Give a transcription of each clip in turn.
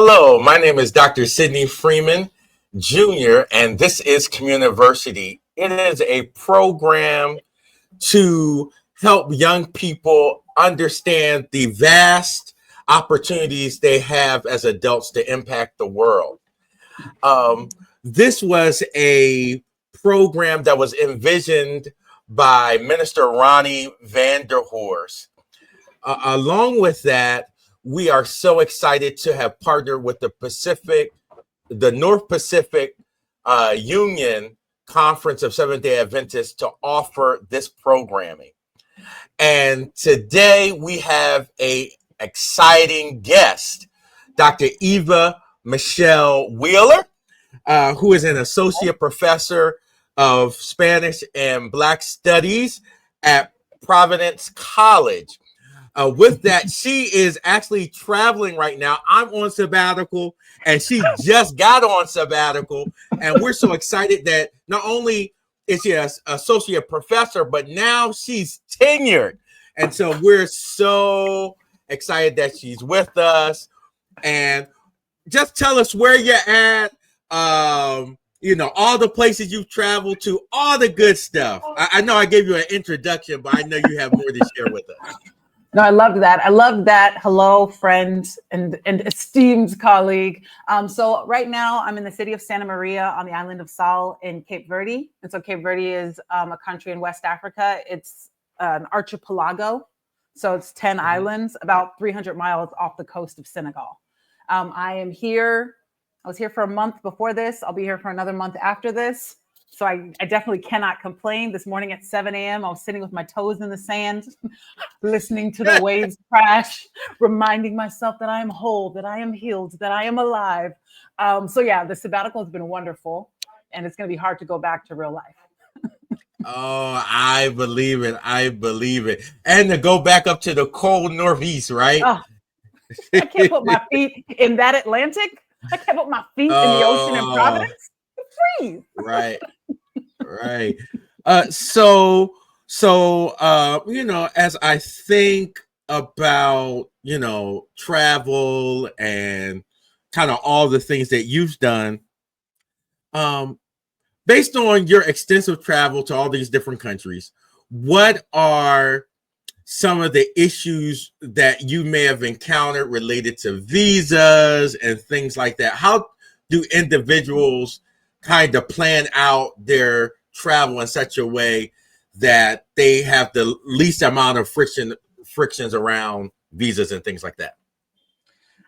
Hello, my name is Dr. Sidney Freeman, Jr., and this is Communiversity. It is a program to help young people understand the vast opportunities they have as adults to impact the world. This was a program that was envisioned by Minister Ronnie Vanderhorst. Along with that, we are so excited to have partnered with the North Pacific Union Conference of Seventh-day Adventists to offer this programming. And today we have a exciting guest, Dr. Eva Michelle Wheeler, who is an associate professor of Spanish and Black Studies at Providence College. With that, she is actually traveling right now. I'm on sabbatical, and she just got on sabbatical. And we're so excited that not only is she an associate professor, but now she's tenured. And so we're so excited that she's with us. And just tell us where you're at, all the places you've traveled to, all the good stuff. I know I gave you an introduction, but I know you have more to share with us. No, I loved that. Hello, friend and esteemed colleague. So right now I'm in the city of Santa Maria on the island of Sal in Cape Verde. And so Cape Verde is a country in West Africa. It's an archipelago. So it's 10 islands, about 300 miles off the coast of Senegal. I was here for a month before this. I'll be here for another month after this. So I definitely cannot complain. This morning at 7 a.m., I was sitting with my toes in the sand, listening to the waves crash, reminding myself that I am whole, that I am healed, that I am alive. The sabbatical has been wonderful, and it's going to be hard to go back to real life. Oh, I believe it. And to go back up to the cold Northeast, right? Oh, I can't put my feet in that Atlantic. I can't put my feet in the ocean in Providence. Freeze. Right. So as I think about, travel and kind of all the things that you've done, based on your extensive travel to all these different countries, what are some of the issues that you may have encountered related to visas and things like that? How do individuals kind of plan out their travel in such a way that they have the least amount of frictions around visas and things like that?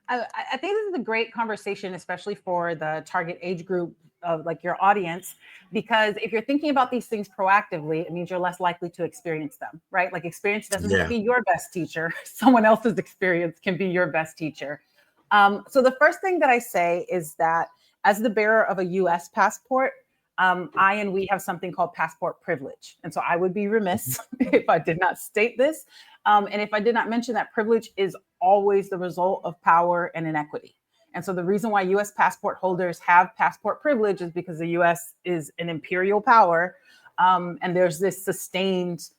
I think this is a great conversation, especially for the target age group of like your audience, because if you're thinking about these things proactively, it means you're less likely to experience them, right? Like experience doesn't have to be your best teacher. Someone else's experience can be your best teacher. So the first thing that I say is that as the bearer of a U.S. passport, we have something called passport privilege. And so I would be remiss if I did not state this. And if I did not mention that privilege is always the result of power and inequity. And so the reason why U.S. passport holders have passport privilege is because the U.S. is an imperial power. And there's this sustained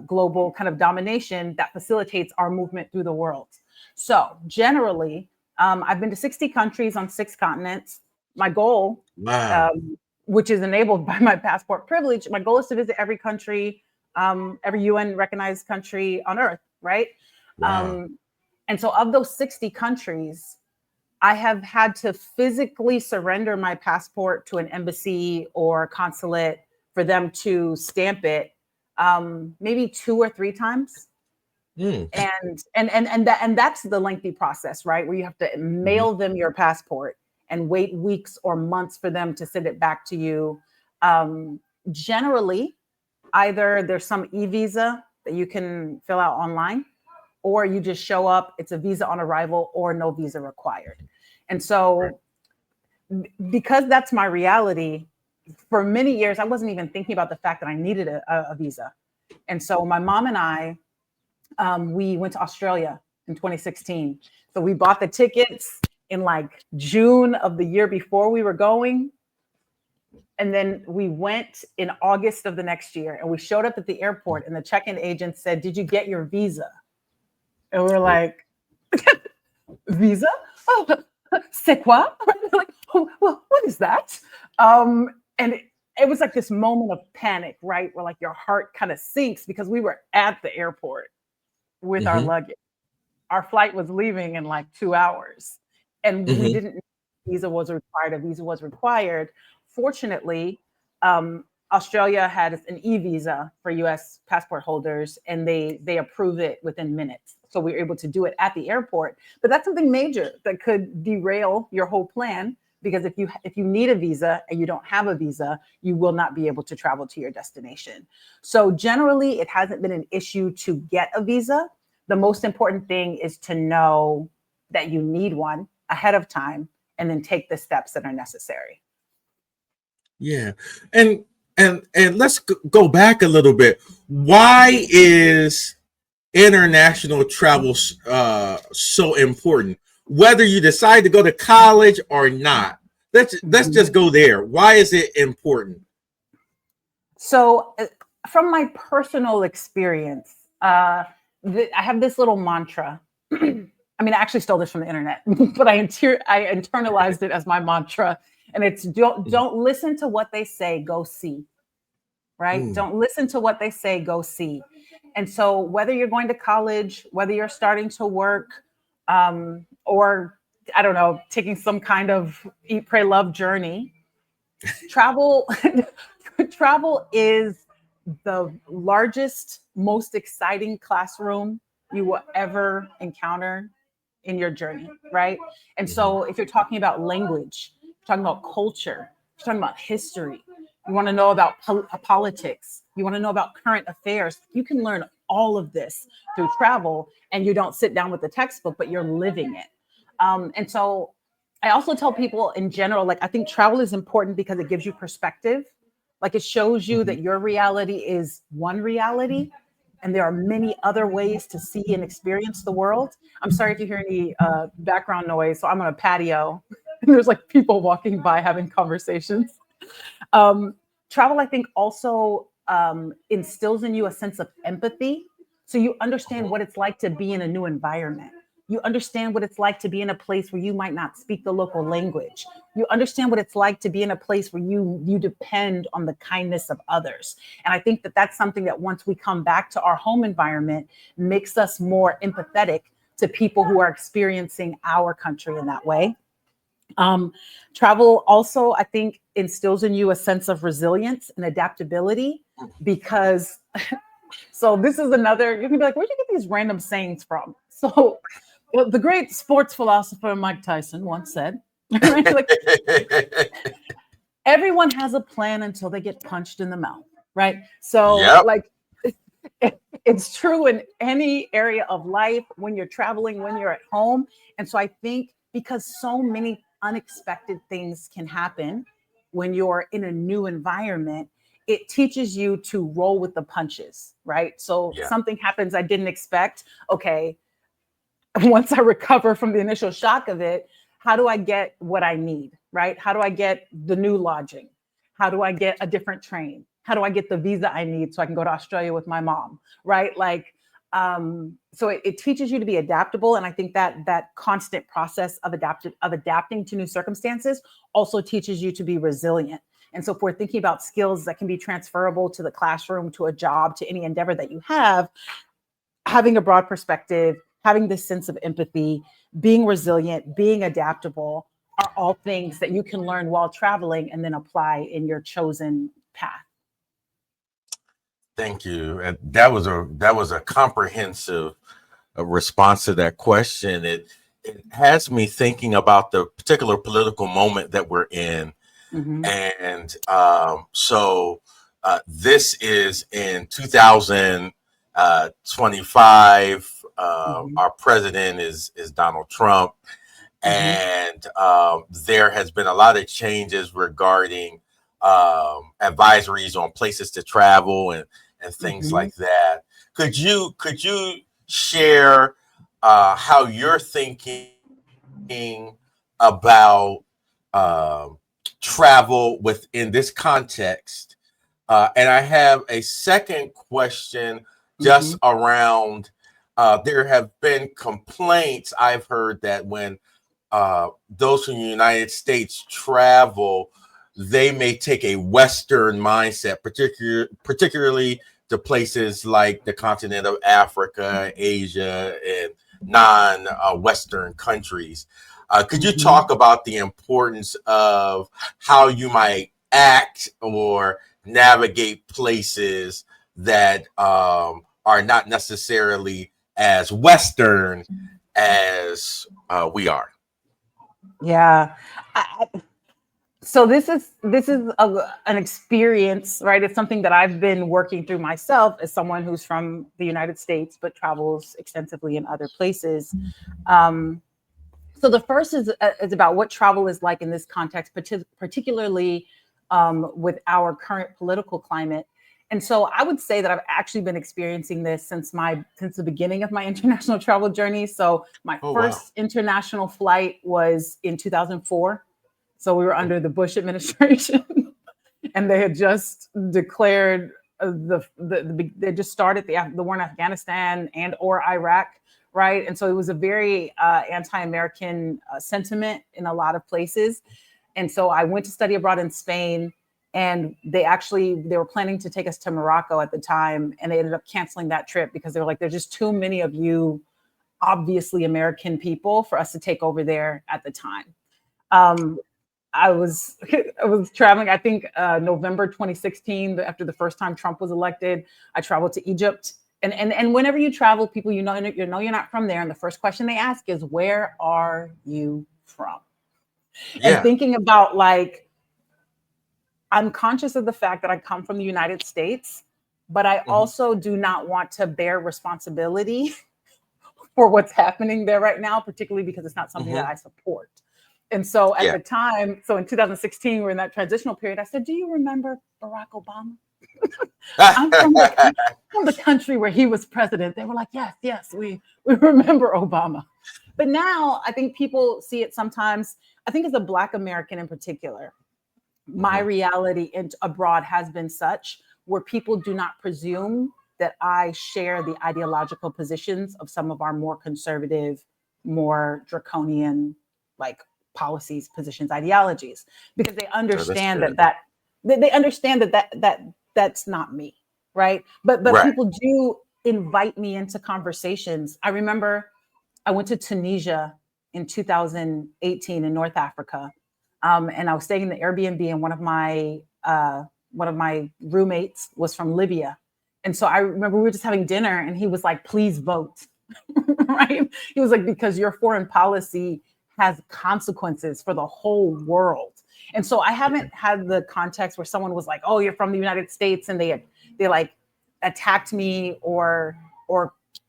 global kind of domination that facilitates our movement through the world. So generally, I've been to 60 countries on 6 continents. My goal, which is enabled by my passport privilege, my goal is to visit every country, every UN recognized country on earth, right? Wow. And so of those 60 countries, I have had to physically surrender my passport to an embassy or consulate for them to stamp it maybe 2 or 3 times. And that's the lengthy process, right? Where you have to mail them your passport and wait weeks or months for them to send it back to you. Generally, either there's some e-visa that you can fill out online, or you just show up, it's a visa on arrival or no visa required. And so because that's my reality, for many years, I wasn't even thinking about the fact that I needed a visa. And so my mom and I, we went to Australia in 2016. So we bought the tickets in like June of the year before we were going. And then we went in August of the next year, and we showed up at the airport, and the check-in agent said, "Did you get your visa?" And we were like, "Visa? Oh, C'est quoi? Like, oh, well, what is that? And it was like this moment of panic, right? Where like your heart kind of sinks because we were at the airport with our Hmm. luggage. Our flight was leaving in like 2 hours, and we Hmm. didn't know visa was required. A visa was required. Fortunately, um, Australia had an e-visa for U.S. passport holders, and they approve it within minutes. So we were able to do it at the airport. But that's something major that could derail your whole plan because if you need a visa and you don't have a visa, you will not be able to travel to your destination. So generally, it hasn't been an issue to get a visa. The most important thing is to know that you need one ahead of time and then take the steps that are necessary. Yeah, and and let's go back a little bit. Why is international travel so important? Whether you decide to go to college or not, let's just Mhm. go there. Why is it important? So, from my personal experience, I have this little mantra. I mean, I actually stole this from the internet, but I internalized it as my mantra, and it's don't listen to what they say, go see. Right? Mm. Don't listen to what they say, go see. And so, whether you're going to college, whether you're starting to work, or I don't know, taking some kind of eat, pray, love journey, travel travel is the largest, most exciting classroom you will ever encounter in your journey, right? And Mhm. so if you're talking about language, you're talking about culture, you're talking about history, you want to know about politics, you want to know about current affairs, you can learn all of this through travel, and you don't sit down with the textbook, but you're living it. And so I also tell people in general, like, I think travel is important because it gives you perspective. Like, it shows you Mhm. that your reality is one reality, and there are many other ways to see and experience the world. I'm sorry if you hear any background noise. So I'm on a patio, and there's like people walking by having conversations. Um, Travel, I think, also instills in you a sense of empathy. So you understand what it's like to be in a new environment. You understand what it's like to be in a place where you might not speak the local language. You understand what it's like to be in a place where you depend on the kindness of others. And I think that that's something that once we come back to our home environment makes us more empathetic to people who are experiencing our country in that way. Um, Travel also, I think, instills in you a sense of resilience and adaptability because, so this is another, you're gonna be like, where'd you get these random sayings from? So, the great sports philosopher Mike Tyson once said, right, like, everyone has a plan until they get punched in the mouth, right? So, Yep. like, it's true in any area of life when you're traveling, when you're at home. And so I think because so many unexpected things can happen when you're in a new environment, it teaches you to roll with the punches, right? So Yeah. something happens I didn't expect. Okay, once I recover from the initial shock of it, how do I get what I need, right? How do I get the new lodging? How do I get a different train? How do I get the visa I need so I can go to Australia with my mom, right? Like, so it teaches you to be adaptable, and I think that that constant process of adapting to new circumstances also teaches you to be resilient. And so, if we're thinking about skills that can be transferable to the classroom, to a job, to any endeavor that you have, having a broad perspective, having this sense of empathy, being resilient, being adaptable are all things that you can learn while traveling and then apply in your chosen path. Thank you. And that was a comprehensive response to that question. It has me thinking about the particular political moment that we're in. Mhm, And this is in 2025. mhm, Our president is Donald Trump, mhm, and there has been a lot of changes regarding advisories on places to travel and things mhm, like that. Could you share how you're thinking about um travel within this context? And I have a second question just around there have been complaints I've heard that when those from the United States travel, they may take a Western mindset, particularly to places like the continent of Africa, Asia, and non-Western countries. Could you talk about the importance of how you might act or navigate places that are not necessarily as Western as we are? Yeah. So an experience, right? It's something that I've been working through myself as someone who's from the United States but travels extensively in other places. So the first is about what travel is like in this context, particularly with our current political climate. And so I would say that I've actually been experiencing this since the beginning of my international travel journey. So my first international flight was in 2004. So we were under the Bush administration, and they had just declared they just started the war in Afghanistan and or Iraq, right? And so it was a very anti-American sentiment in a lot of places. And so I went to study abroad in Spain, and they were planning to take us to Morocco at the time, and they ended up canceling that trip because they were like, there's just too many of you obviously American people for us to take over there at the time. I was traveling, I think November 2016, after the first time Trump was elected. I traveled to Egypt. And whenever you travel, people you're not from there. And the first question they ask is, where are you from? Yeah. And thinking about, like, I'm conscious of the fact that I come from the United States, but I also do not want to bear responsibility for what's happening there right now, particularly because it's not something that I support. And so at the time, so in 2016, we're in that transitional period. I said, do you remember Barack Obama? I'm from the country where he was president. They were like, yes, we remember Obama. But now I think people see it sometimes, I think as a Black American in particular, my reality abroad has been such where people do not presume that I share the ideological positions of some of our more conservative, more draconian, like, policies, positions, ideologies, because they understand that's not me, right? But people do invite me into conversations. I remember I went to Tunisia in 2018 in North Africa, and I was staying in the Airbnb, and one of my roommates was from Libya, and so I remember we were just having dinner, and he was like, "Please vote," right? He was like, "Because your foreign policy has consequences for the whole world." And so I haven't had the context where someone was like, "Oh, you're from the United States," and they like attacked me or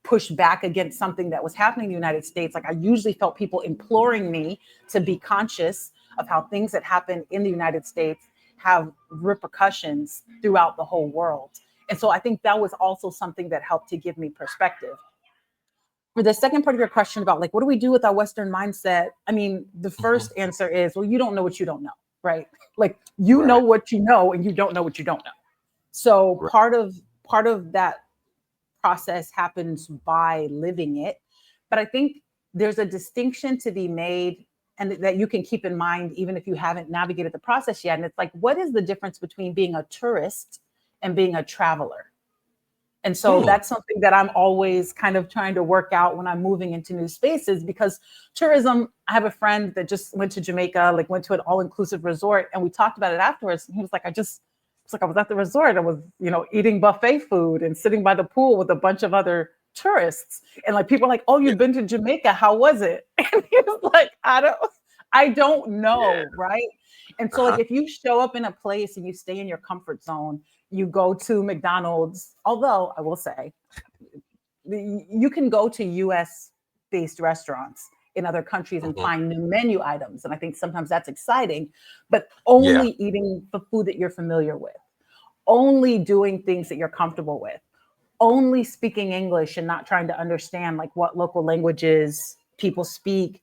pushed back against something that was happening in the United States. Like, I usually felt people imploring me to be conscious of how things that happen in the United States have repercussions throughout the whole world. And so I think that was also something that helped to give me perspective. For the second part of your question about, like, what do we do with our Western mindset? I mean, the first answer is, well, you don't know what you don't know, right? Like, you know what you know, and you don't know what you don't know. So part of that process happens by living it. But I think there's a distinction to be made, and that you can keep in mind, even if you haven't navigated the process yet. And it's like, what is the difference between being a tourist and being a traveler? And so that's something that I'm always kind of trying to work out when I'm moving into new spaces, because tourism, I have a friend that just went to Jamaica, like went to an all-inclusive resort, and we talked about it afterwards. And he was like, I was at the resort. I was, eating buffet food and sitting by the pool with a bunch of other tourists. And like, people are like, oh, you've been to Jamaica. How was it? And he was like, I don't know. Right. And so like, if you show up in a place and you stay in your comfort zone, you go to McDonald's, although I will say you can go to US based restaurants in other countries and find new menu items. And I think sometimes that's exciting, but only eating the food that you're familiar with, only doing things that you're comfortable with, only speaking English and not trying to understand like what local languages people speak.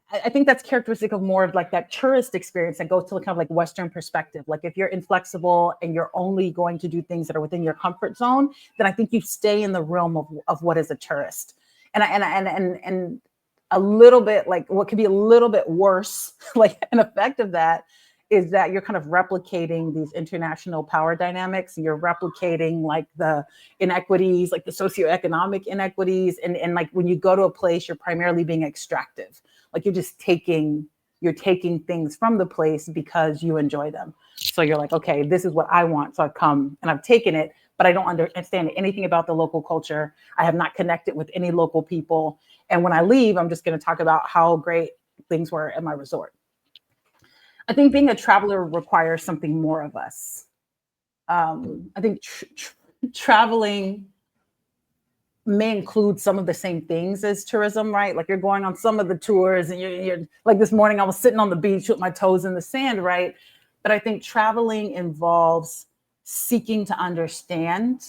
I think that's characteristic of more of like that tourist experience that goes to kind of like Western perspective. Like, if you're inflexible and you're only going to do things that are within your comfort zone, then I think you stay in the realm of what is a tourist. And a little bit like what could be a little bit worse, like an effect of that is that you're kind of replicating these international power dynamics. You're replicating like the inequities, like the socioeconomic inequities. And like when you go to a place, you're primarily being extractive. Like you're taking things from the place because you enjoy them. So you're like, okay, this is what I want. So I've come and I've taken it, but I don't understand anything about the local culture. I have not connected with any local people. And when I leave, I'm just going to talk about how great things were at my resort. I think being a traveler requires something more of us. I think traveling may include some of the same things as tourism, right? Like you're going on some of the tours and you're like this morning, I was sitting on the beach with my toes in the sand, right? But I think traveling involves seeking to understand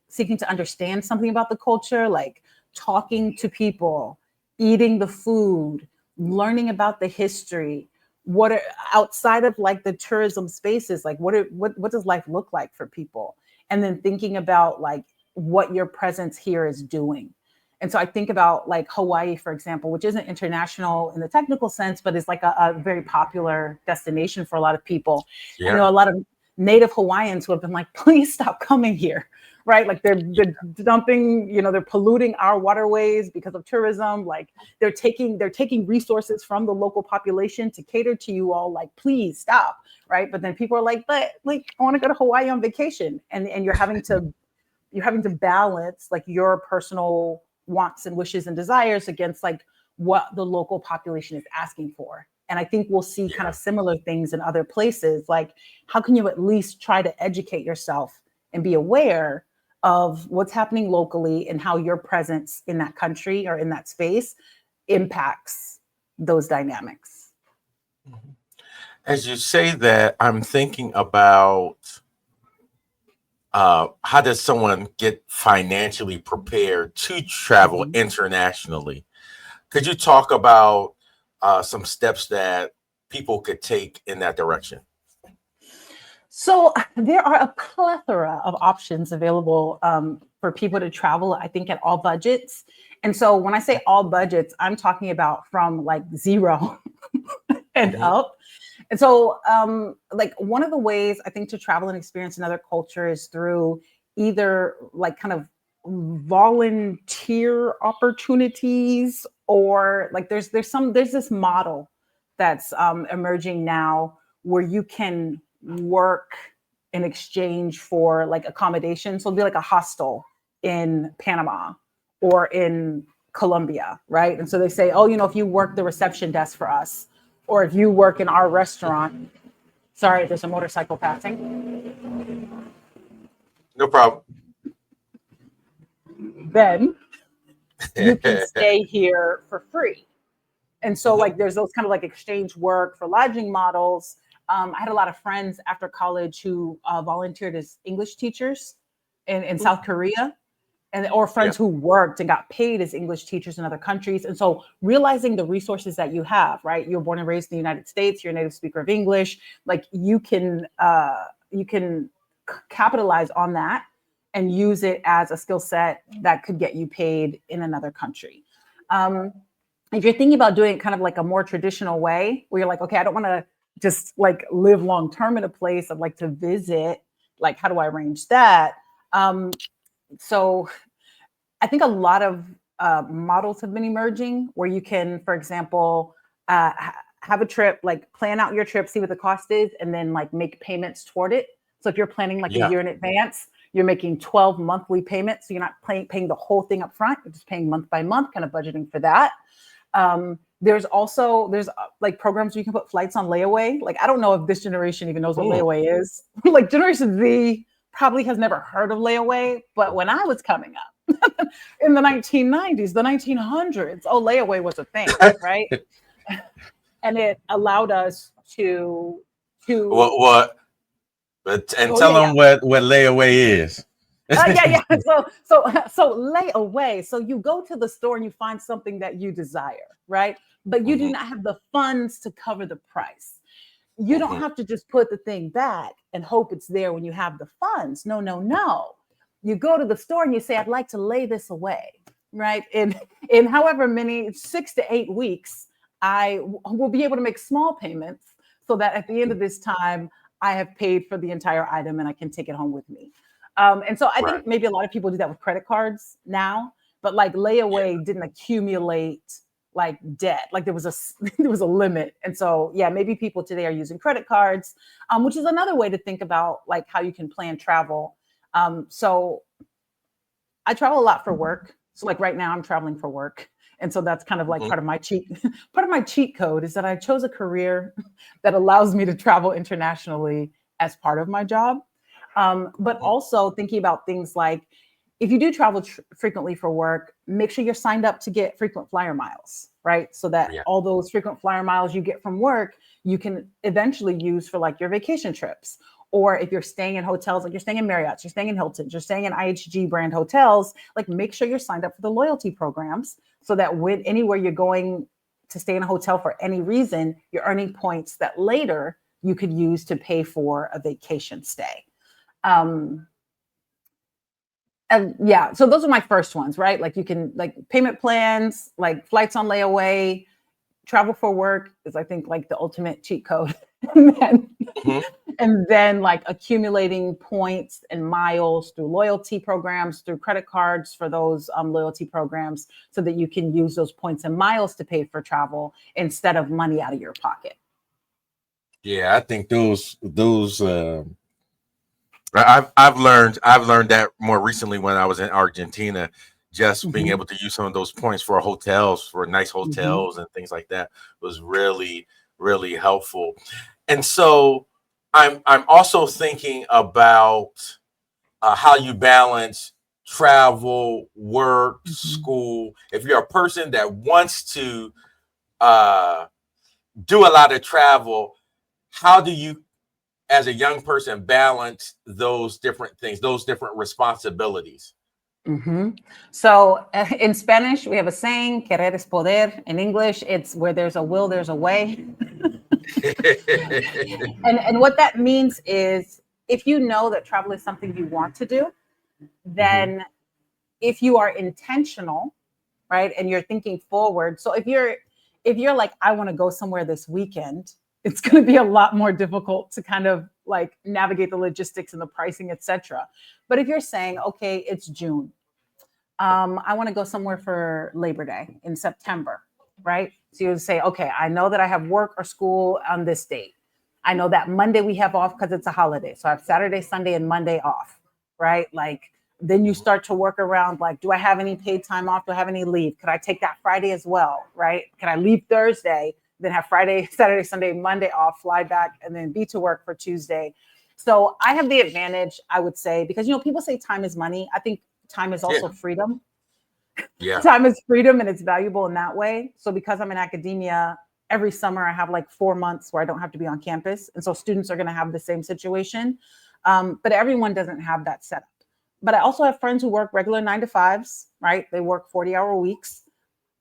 something about the culture, like talking to people, eating the food, learning about the history. What are outside of like the tourism spaces, like what does life look like for people? And then thinking about like what your presence here is doing. And so I think about like Hawaii, for example, which isn't international in the technical sense, but is like a very popular destination for a lot of people. Yeah. I know a lot of native Hawaiians who have been like, please stop coming here, right? Like they're dumping, they're polluting our waterways because of tourism. Like they're taking resources from the local population to cater to you all. Like, please stop, right? But then people are like, but like I want to go to Hawaii on vacation, and you're having to balance like your personal wants and wishes and desires against like what the local population is asking for. And I think we'll see kind of similar things in other places. Like, how can you at least try to educate yourself and be aware of what's happening locally and how your presence in that country or in that space impacts those dynamics? As you say that, I'm thinking about how does someone get financially prepared to travel internationally? Could you talk about some steps that people could take in that direction? So there are a plethora of options available for people to travel, I think, at all budgets. And so when I say all budgets, I'm talking about from like zero and up. And so like one of the ways I think to travel and experience another culture is through either like kind of volunteer opportunities, or like there's this model that's emerging now where you can work in exchange for like accommodation. So it'll be like a hostel in Panama or in Colombia, right? And so they say, oh, if you work the reception desk for us, or if you work in our restaurant, sorry, there's a motorcycle passing. No problem. Then you can stay here for free. And so like there's those kind of like exchange work for lodging models. I had a lot of friends after college who volunteered as English teachers in South Korea, or friends who worked and got paid as English teachers in other countries. And so realizing the resources that you have, right? You're born and raised in the United States, you're a native speaker of English, like you can capitalize on that and use it as a skill set that could get you paid in another country. If you're thinking about doing it kind of like a more traditional way, where you're like, okay, I don't want to just like live long term in a place, I'd like to visit, like how do I arrange that? So I think a lot of models have been emerging where you can, for example, have a trip, like plan out your trip, see what the cost is, and then like make payments toward it. So if you're planning like a year in advance, you're making 12 monthly payments. So you're not paying the whole thing up front. You're just paying month by month, kind of budgeting for that. There's like programs where you can put flights on layaway. Like, I don't know if this generation even knows what layaway is. Like Generation Z probably has never heard of layaway, but when I was coming up in the 1990s, the 1900s, layaway was a thing, right? And it allowed us to what? Tell them what layaway is. Yeah. So layaway. So you go to the store and you find something that you desire, right? But you do not have the funds to cover the price. You don't have to just put the thing back and hope it's there when you have the funds. No. You go to the store and you say, I'd like to lay this away. right? In however many 6 to 8 weeks, I will be able to make small payments so that at the end of this time, I have paid for the entire item and I can take it home with me. And so I Right. think maybe a lot of people do that with credit cards now, but like Yeah. layaway didn't accumulate like debt. Like there was a there was a limit. And so yeah, maybe people today are using credit cards, which is another way to think about like how you can plan travel. So I travel a lot for work. So like right now I'm traveling for work. And so that's kind of like Mhm. part of my cheat code is that I chose a career that allows me to travel internationally as part of my job. But Mhm. also thinking about things like if you do travel frequently for work, make sure you're signed up to get frequent flyer miles, right? So that Yeah. all those frequent flyer miles you get from work, you can eventually use for like your vacation trips. Or if you're staying in hotels, like you're staying in Marriott's, you're staying in Hilton's, you're staying in IHG brand hotels, like make sure you're signed up for the loyalty programs so that when anywhere you're going to stay in a hotel for any reason, you're earning points that later you could use to pay for a vacation stay. Um, and yeah, so those are my first ones, right? Like you can like payment plans, like flights on layaway, travel for work is I think like the ultimate cheat code. and then Mhm. and then like accumulating points and miles through loyalty programs, through credit cards for those loyalty programs so that you can use those points and miles to pay for travel instead of money out of your pocket. Yeah, I think those I've learned that more recently when I was in Argentina, just being Mhm, able to use some of those points for hotels, for nice mhm, hotels and things like that was really helpful. And so I'm also thinking about how you balance travel, work, mhm. school. If you're a person that wants to uh, do a lot of travel, how do you, as a young person, balance those different things, those different responsibilities? So in Spanish, we have a saying, querer es poder. In English, it's where there's a will, there's a way. And what that means is if you know that travel is something you want to do, Mhm. then if you are intentional, right, and you're thinking forward. So if you're like, I want to go somewhere this weekend, it's going to be a lot more difficult to kind of like navigate the logistics and the pricing, etc. But if you're saying, okay, it's June, I want to go somewhere for Labor Day in September, right? So you would say, okay, I know that I have work or school on this date. I know that Monday we have off because it's a holiday. So I have Saturday, Sunday, and Monday off, right? Like then you start to work around like, do I have any paid time off? Do I have any leave? Could I take that Friday as well, right? Can I leave Thursday, then have Friday, Saturday, Sunday, Monday off, fly back, and then be to work for Tuesday? So I have the advantage, I would say, because people say time is money. I think time is Yeah, also freedom. yeah. Time is freedom and it's valuable in that way. So because I'm in academia, every summer I have like 4 months where I don't have to be on campus. And so students are going to have the same situation. But everyone doesn't have that setup. But I also have friends who work regular 9 to 5s, right? They work 40-hour weeks,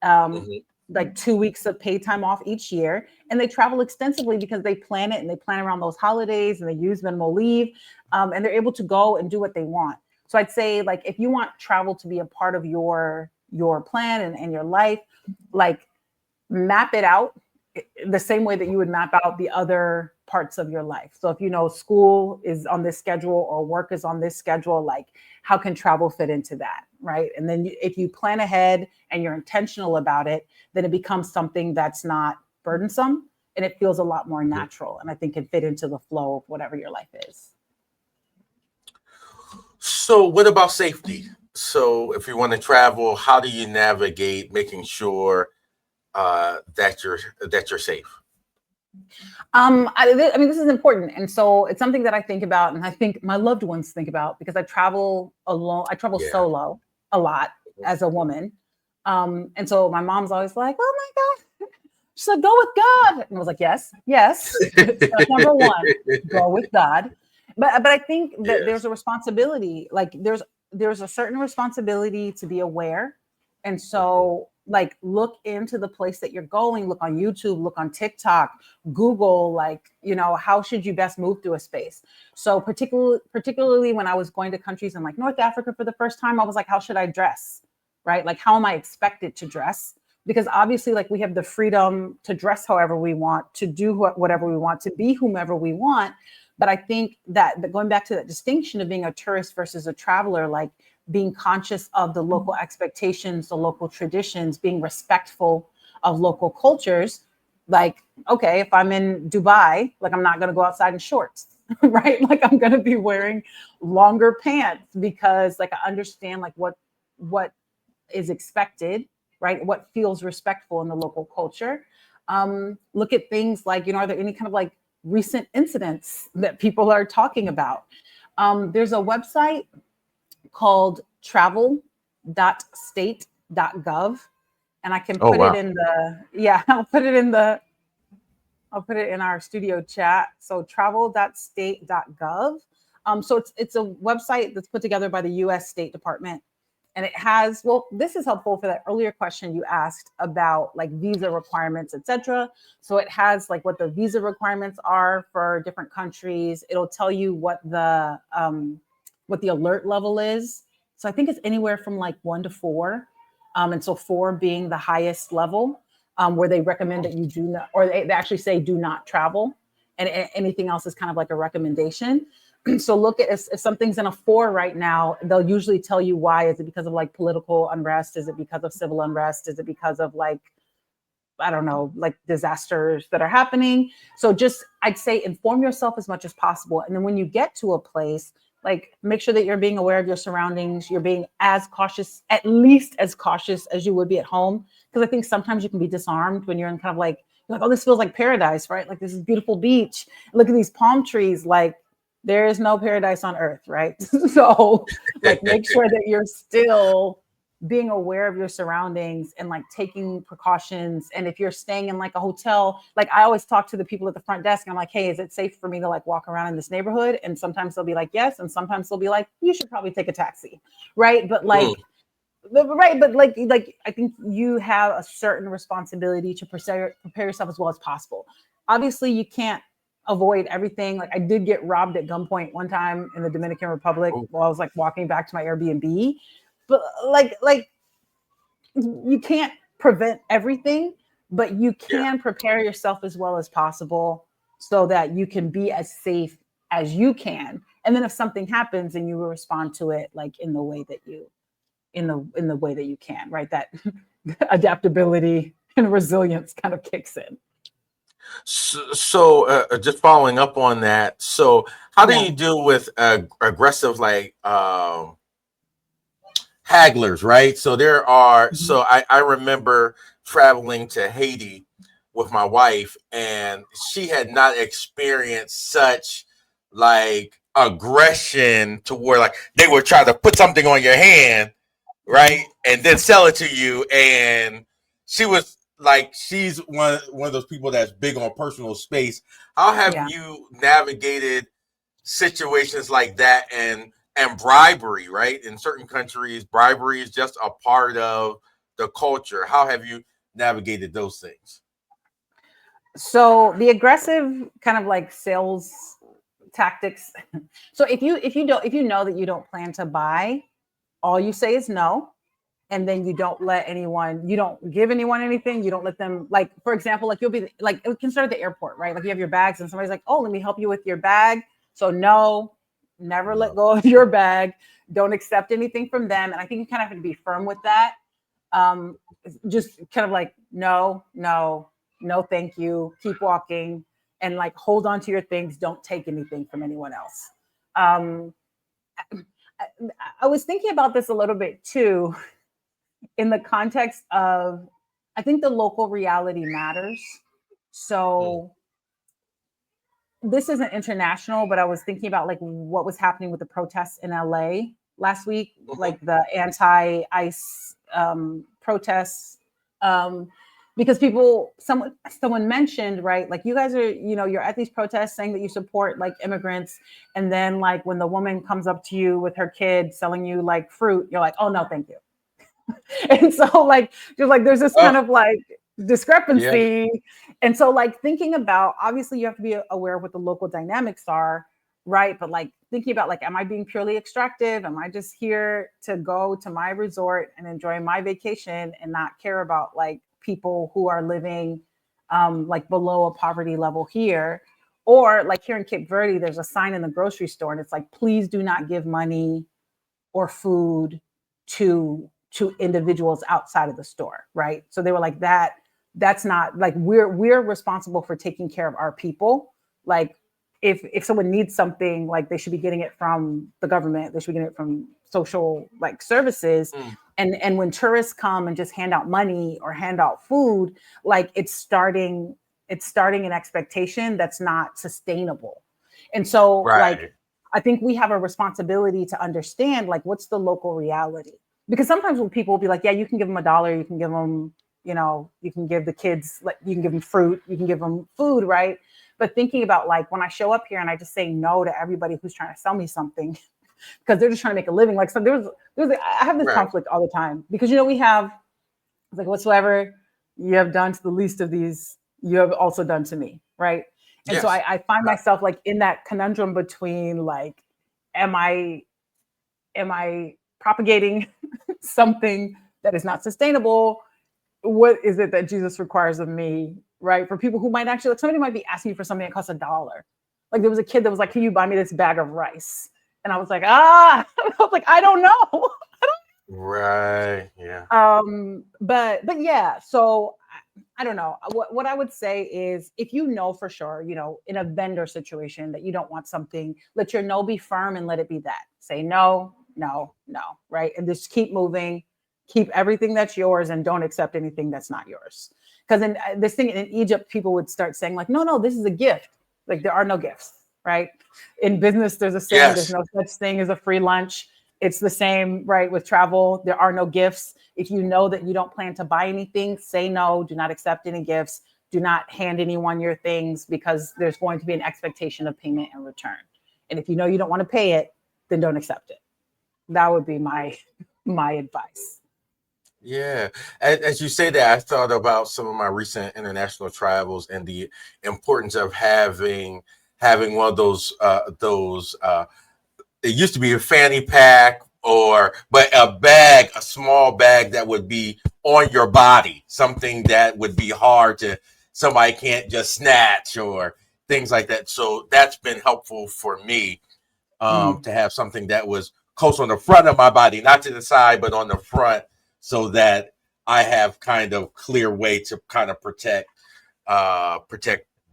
um, Mhm. like 2 weeks of paid time off each year. And they travel extensively because they plan it and they plan around those holidays and they use minimal leave. And they're able to go and do what they want. So I'd say like if you want travel to be a part of your plan and your life, like map it out the same way that you would map out the other parts of your life. So if you know school is on this schedule or work is on this schedule, like how can travel fit into that, right? And then if you plan ahead and you're intentional about it, then it becomes something that's not burdensome and it feels a lot more Mhm. natural and I think can fit into the flow of whatever your life is. So, what about safety? So, if you want to travel, how do you navigate making sure that you're safe? I mean, this is important, and so it's something that I think about, and I think my loved ones think about because I travel alone. I travel Yeah. solo a lot as a woman, and so my mom's always like, "Oh my God," she's like, "Go with God," and I was like, "Yes, yes." Step number one, go with God. But I think that Yes. there's a responsibility. Like there's a certain responsibility to be aware, and Mhm. so like look into the place that you're going. Look on YouTube. Look on TikTok. Google. Like how should you best move through a space? So particularly when I was going to countries in like North Africa for the first time, I was like, how should I dress? right? Like, how am I expected to dress? Because obviously, like, we have the freedom to dress however we want, to do whatever we want, to be whomever we want. But I think that going back to that distinction of being a tourist versus a traveler, like being conscious of the local expectations, the local traditions, being respectful of local cultures. Like, okay, if I'm in Dubai, like, I'm not going to go outside in shorts, right? Like, I'm going to be wearing longer pants because, like, I understand like what is expected, right? What feels respectful in the local culture. Look at things like, are there any kind of like recent incidents that people are talking about? There's a website called travel.state.gov, and I can Oh, put it wow. in I'll put it in our studio chat. So travel.state.gov. So it's a website that's put together by the US State Department. And it has, well, this is helpful for that earlier question you asked about like visa requirements, etc. So it has like what the visa requirements are for different countries. It'll tell you what the alert level is. So I think it's anywhere from like 1 to 4. And so 4 being the highest level, where they recommend that you do not, or they actually say do not travel. And anything else is kind of like a recommendation. So look at if something's in a 4 right now, they'll usually tell you why. Is it because of like political unrest? Is it because of civil unrest? Is it because of like, I don't know, like disasters that are happening? So just, I'd say inform yourself as much as possible. And then when you get to a place, like make sure that you're being aware of your surroundings. You're being as cautious, at least as cautious as you would be at home. Because I think sometimes you can be disarmed when you're in kind of like, oh, this feels like paradise, right? Like this is beautiful beach. Look at these palm trees. Like there is no paradise on earth, right? So like make sure that you're still being aware of your surroundings and like taking precautions. And if you're staying in like a hotel, like I always talk to the people at the front desk and I'm like, hey, is it safe for me to like walk around in this neighborhood? And sometimes they'll be like, yes. And sometimes they'll be like, you should probably take a taxi. Right. But like, right. But like I think you have a certain responsibility to prepare yourself as well as possible. Obviously you can't avoid everything. Like I did get robbed at gunpoint one time in the Dominican Republic while I was like walking back to my Airbnb. But like you can't prevent everything, but you can prepare yourself as well as possible so that you can be as safe as you can. And then if something happens, then you will respond to it like in the way that you can, right? That adaptability and resilience kind of kicks in. So just following up on that. So how do you deal with aggressive like hagglers, right? So there are, so I remember traveling to Haiti with my wife, and she had not experienced such like aggression to where like they would try to put something on your hand, right? And then sell it to you. And she was like, she's one of those people that's big on personal space. How have you navigated situations like that and bribery, right? In certain countries, bribery is just a part of the culture. How have you navigated those things? So the aggressive kind of like sales tactics. So if you know that you don't plan to buy, all you say is no. And then you don't give anyone anything. You don't let them, like, for example, like you'll be like, it can start at the airport, right? Like you have your bags and somebody's like, oh, let me help you with your bag. So no, never let go of your bag. Don't accept anything from them. And I think you kind of have to be firm with that. Just kind of like, no, thank you. Keep walking and like hold on to your things. Don't take anything from anyone else. I was thinking about this a little bit too, in the context of, I think the local reality matters. So this isn't international, but I was thinking about like what was happening with the protests in LA last week, like the anti-ICE protests. Because someone mentioned, right, like you guys are, you're at these protests saying that you support like immigrants. And then like when the woman comes up to you with her kid selling you like fruit, you're like, oh no, thank you. And so like, just like, there's this kind of like discrepancy. And so like thinking about, obviously you have to be aware of what the local dynamics are, right? But like thinking about like, am I being purely extractive? Am I just here to go to my resort and enjoy my vacation and not care about like people who are living like below a poverty level here? Or like here in Cape Verde, there's a sign in the grocery store and it's like, please do not give money or food to individuals outside of the store, right? So they were like, that's not like, we're responsible for taking care of our people. Like if someone needs something, like they should be getting it from the government, they should be getting it from social like services. And when tourists come and just hand out money or hand out food, like it's starting an expectation that's not sustainable. And so like Right. I think we have a responsibility to understand like what's the local reality. Because sometimes when people will be like, yeah, you can give them $1, you can give them, you know, you can give the kids, like you can give them fruit, you can give them food, right? But thinking about like when I show up here and I just say no to everybody who's trying to sell me something because they're just trying to make a living. Like so I have this Right. conflict all the time because you know we have like whatsoever you have done to the least of these, you have also done to me, right? And so Yes. I find myself like in that conundrum between like, am I propagating something that is not sustainable? What is it that Jesus requires of me, right? For people who might actually, like somebody might be asking me for something that costs $1. Like there was a kid that was like, can you buy me this bag of rice? And I was like, I was like, I don't know. Right. Yeah. But yeah, so I don't know. What I would say is if you know for sure, you know, in a vendor situation that you don't want something, let your no be firm and let it be that. Say no, no, no, right? And just keep moving, keep everything that's yours and don't accept anything that's not yours. Because in this thing in Egypt, people would start saying, like, no, this is a gift. Like there are no gifts, right? In business, there's a saying, there's Yes. no such thing as a free lunch. It's the same, right? With travel, there are no gifts. If you know that you don't plan to buy anything, say no, do not accept any gifts, do not hand anyone your things because there's going to be an expectation of payment in return. And if you know you don't want to pay it, then don't accept it. That would be my advice. Yeah. As you say that, I thought about some of my recent international travels and the importance of having one of those it used to be a fanny pack but a small bag that would be on your body, something that would be hard to somebody can't just snatch or things like that. So that's been helpful for me Mm. to have something that was close on the front of my body, not to the side, but on the front, so that I have kind of clear way to kind of protect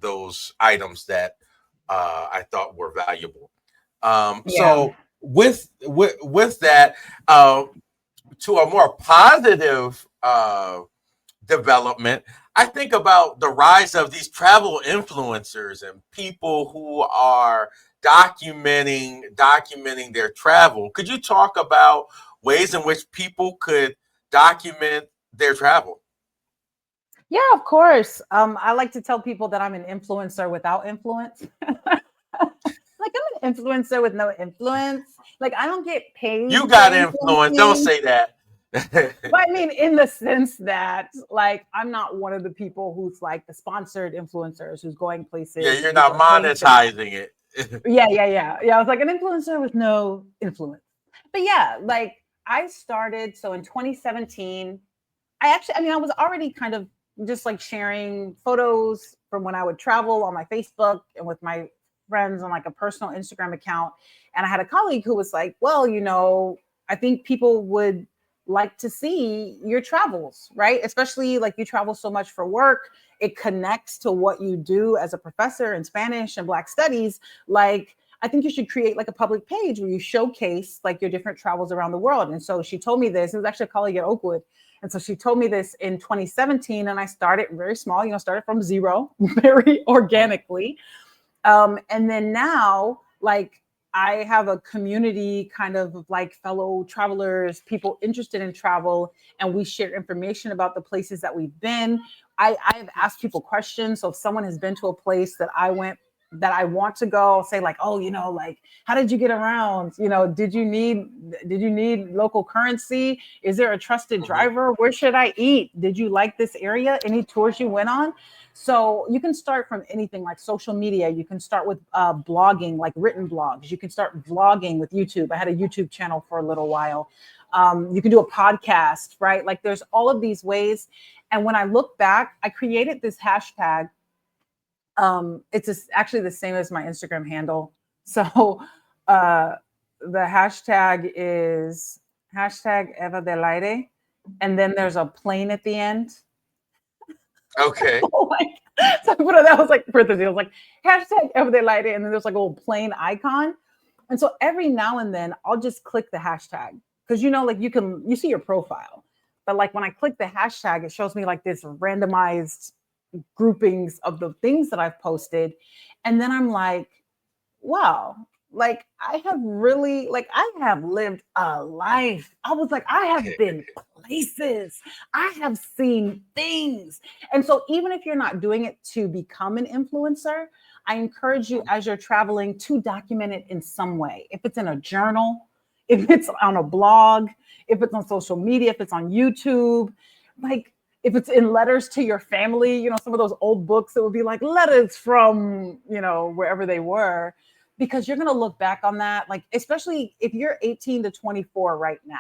those items that I thought were valuable. Yeah. So with that, to a more positive development, I think about the rise of these travel influencers and people who are documenting their travel. Could you talk about ways in which people could document their travel? Yeah, of course. I like to tell people that I'm an influencer without influence. Like I'm an influencer with no influence. Like I don't get You paid for got influence. Don't influencing. say that. But I mean, in the sense that, like, I'm not one of the people who's like the sponsored influencers who's going Yeah, places you're and people not are paying for them. monetizing it. Yeah. I was like an influencer with no influence. But yeah, like I started so in 2017. I was already kind of just like sharing photos from when I would travel on my Facebook and with my friends on like a personal Instagram account. And I had a colleague who was like, well, you know, I think people would like to see your travels, right? Especially like you travel so much for work. It connects to what you do as a professor in Spanish and Black studies. Like, I think you should create like a public page where you showcase like your different travels around the world. And so she told me this. It was actually a colleague at Oakwood. And so she told me this in 2017, and I started very small, started from zero, very organically. And then now, like, I have a community kind of like fellow travelers, people interested in travel, and we share information about the places that we've been. I've asked people questions. So if someone has been to a place that I went that I want to go, I'll say like, oh, like, how did you get around? Did you need local currency? Is there a trusted driver? Where should I eat? Did you like this area? Any tours you went on? So you can start from anything like social media. You can start with blogging, like written blogs. You can start vlogging with YouTube. I had a YouTube channel for a little while. You can do a podcast, right? Like there's all of these ways. And when I look back, I created this hashtag. It's actually the same as my Instagram handle. So the hashtag is Eva del Aire. And then there's a plane at the end. Okay. So I put it, that was like parentheses. I was like hashtag Eva del Aire. And then there's like a little plane icon. And so every now and then I'll just click the hashtag. Because like you see your profile. But like when I click the hashtag, it shows me like this randomized groupings of the things that I've posted. And then I'm like, wow, like I have lived a life. I was like, I have been places. I have seen things. And so even if you're not doing it to become an influencer, I encourage you as you're traveling to document it in some way. If it's in a journal, if it's on a blog, if it's on social media, if it's on YouTube, like if it's in letters to your family, some of those old books that would be like letters from, wherever they were, because you're going to look back on that. Like, especially if you're 18 to 24 right now,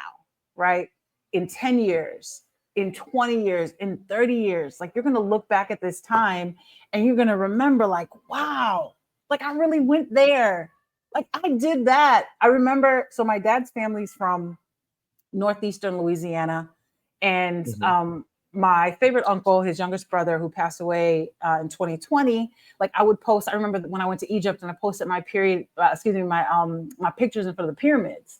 right? In 10 years, in 20 years, in 30 years, like you're going to look back at this time and you're going to remember like, wow, like I really went there. Like I did that. I remember, so my dad's family's from northeastern Louisiana, and my favorite uncle, his youngest brother, who passed away in 2020, like I would post. I remember when I went to Egypt and I posted my my pictures in front of the pyramids,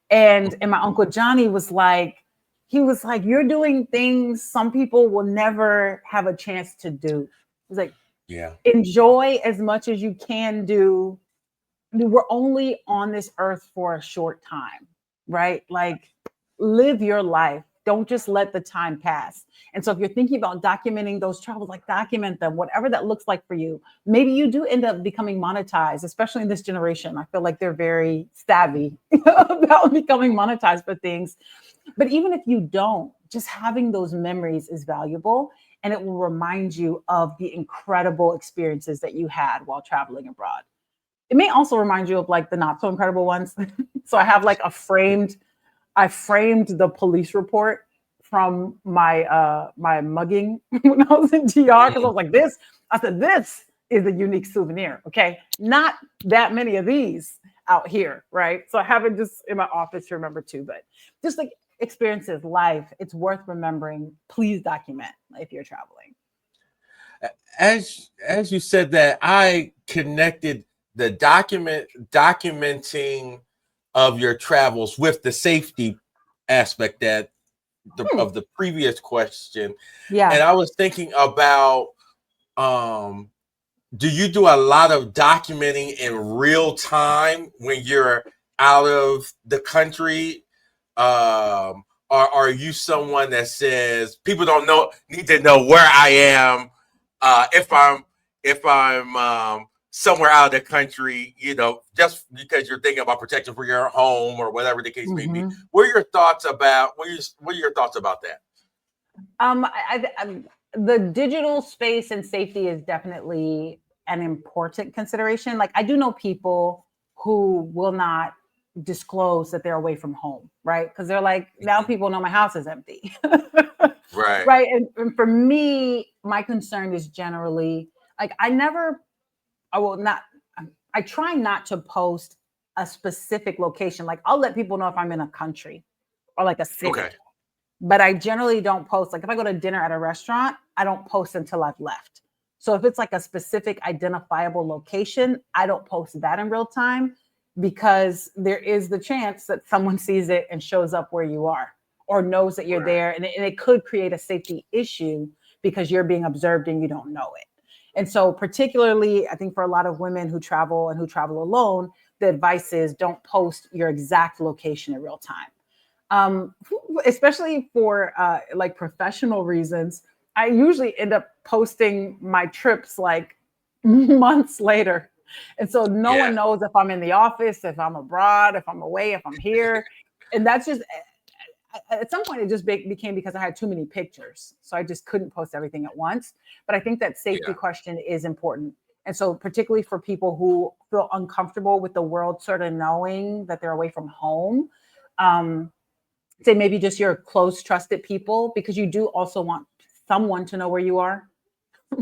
and my uncle Johnny was like, you're doing things some people will never have a chance to do. He's like, yeah, enjoy as much as you can do. We're only on this earth for a short time, right? Like live your life. Don't just let the time pass. And so if you're thinking about documenting those travels, like document them, whatever that looks like for you. Maybe you do end up becoming monetized, especially in this generation. I feel like they're very savvy about becoming monetized for things. But even if you don't, just having those memories is valuable. And it will remind you of the incredible experiences that you had while traveling abroad. It may also remind you of like the not so incredible ones. So I have like I framed the police report from my my mugging when I was in DR, because I was like, this is a unique souvenir. Okay. Not that many of these out here, right? So I have it just in my office to remember too, but just like experiences, life, it's worth remembering. Please document if you're traveling. As you said that, I connected the documenting of your travels with the safety aspect of the previous question. Yeah. And I was thinking about, do you do a lot of documenting in real time when you're out of the country? Or are you someone that says people need to know where I am if I'm somewhere out of the country, just because you're thinking about protection for your home or whatever the case may be? What are your thoughts about that? The digital space and safety is definitely an important consideration. Like I do know people who will not disclose that they're away from home, right? Because they're like, now people know my house is empty. Right. Right. And for me, my concern is generally like I try not to post a specific location. Like I'll let people know if I'm in a country or like a city. Okay. But I generally don't post. Like if I go to dinner at a restaurant, I don't post until I've left. So if it's like a specific identifiable location, I don't post that in real time, because there is the chance that someone sees it and shows up where you are or knows that you're there. And it could create a safety issue because you're being observed and you don't know it. And so particularly, I think for a lot of women who travel and who travel alone, the advice is don't post your exact location in real time. Especially for like professional reasons, I usually end up posting my trips like months later. And so no one knows if I'm in the office, if I'm abroad, if I'm away, if I'm here. And that's just, at some point, it just became because I had too many pictures. So I just couldn't post everything at once. But I think that safety question is important. And so particularly for people who feel uncomfortable with the world sort of knowing that they're away from home, say maybe just your close, trusted people, because you do also want someone to know where you are.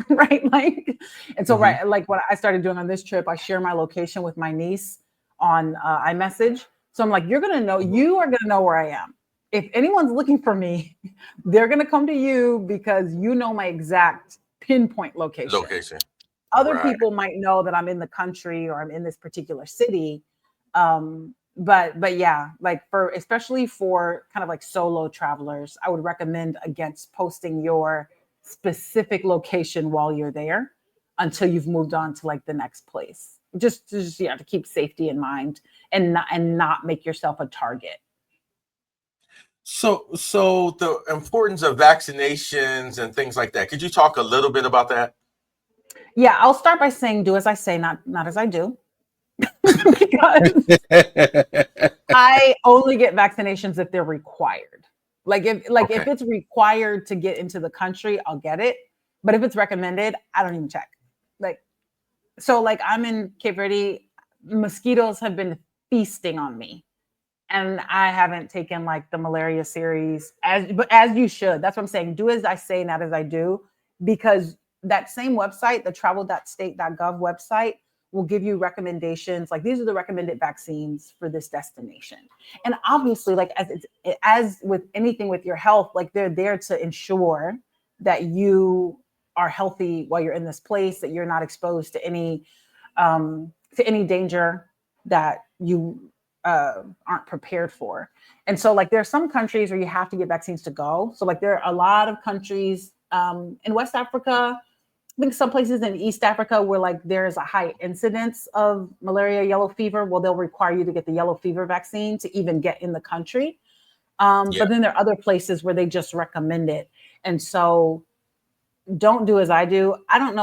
Right. Like, and so, right. Like what I started doing on this trip, I share my location with my niece on iMessage. So I'm like, you're going to know, you are going to know where I am. If anyone's looking for me, they're going to come to you because you know my exact pinpoint location. Other people might know that I'm in the country or I'm in this particular city. But yeah, like especially for kind of like solo travelers, I would recommend against posting your specific location while you're there until you've moved on to like the next place. Just to keep safety in mind and not make yourself a target. So the importance of vaccinations and things like that. Could you talk a little bit about that? Yeah, I'll start by saying do as I say, not as I do. Because I only get vaccinations if they're required. If it's required to get into the country, I'll get it. But if it's recommended, I don't even check. So I'm in Cape Verde, mosquitoes have been feasting on me. And I haven't taken like the malaria series as you should. That's what I'm saying. Do as I say, not as I do, because that same website, the travel.state.gov website, will give you recommendations. Like these are the recommended vaccines for this destination. And obviously, like as with anything with your health, like they're there to ensure that you are healthy while you're in this place, that you're not exposed to any danger that you aren't prepared for. And so like there are some countries where you have to get vaccines to go. So like there are a lot of countries in West Africa, I think some places in East Africa where like there's a high incidence of malaria, yellow fever. Well, they'll require you to get the yellow fever vaccine to even get in the country. But then there are other places where they just recommend it. And so don't do as I do. I don't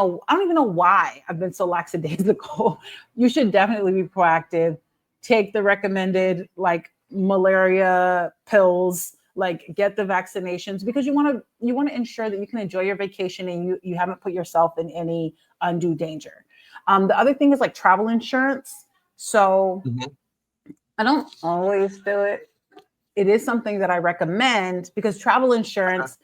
even know why I've been so lackadaisical. You should definitely be proactive. Take the recommended like malaria pills, like get the vaccinations, because you want to ensure that you can enjoy your vacation and you haven't put yourself in any undue danger. The other thing is like travel insurance. So I don't always do it. It is something that I recommend because travel insurance,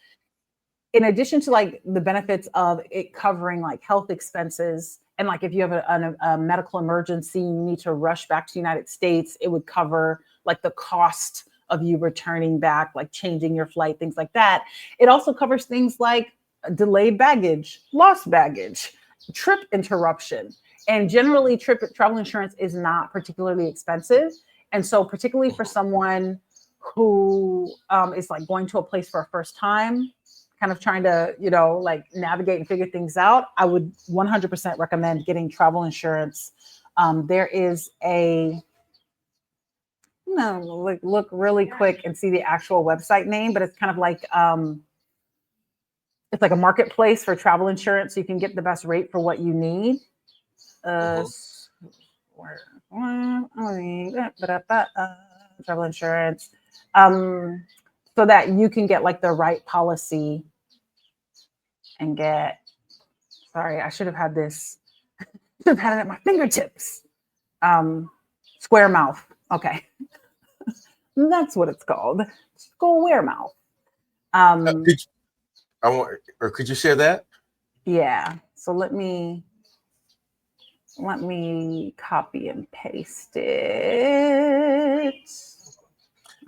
in addition to like the benefits of it covering like health expenses, and like if you have a medical emergency, you need to rush back to the United States, it would cover like the cost of you returning back, like changing your flight, things like that. It also covers things like delayed baggage, lost baggage, trip interruption. And generally travel insurance is not particularly expensive. And so particularly for someone who is like going to a place for a first time, kind of trying to, like navigate and figure things out, I would 100% recommend getting travel insurance. There is look really quick and see the actual website name, but it's kind of like, it's like a marketplace for travel insurance. So you can get the best rate for what you need. Travel insurance. So that you can get like the right policy and sorry, I should have had this, should have had it at my fingertips. Square mouth. Okay. That's what it's called. Square mouth. Could you share that? Yeah. So let me copy and paste it.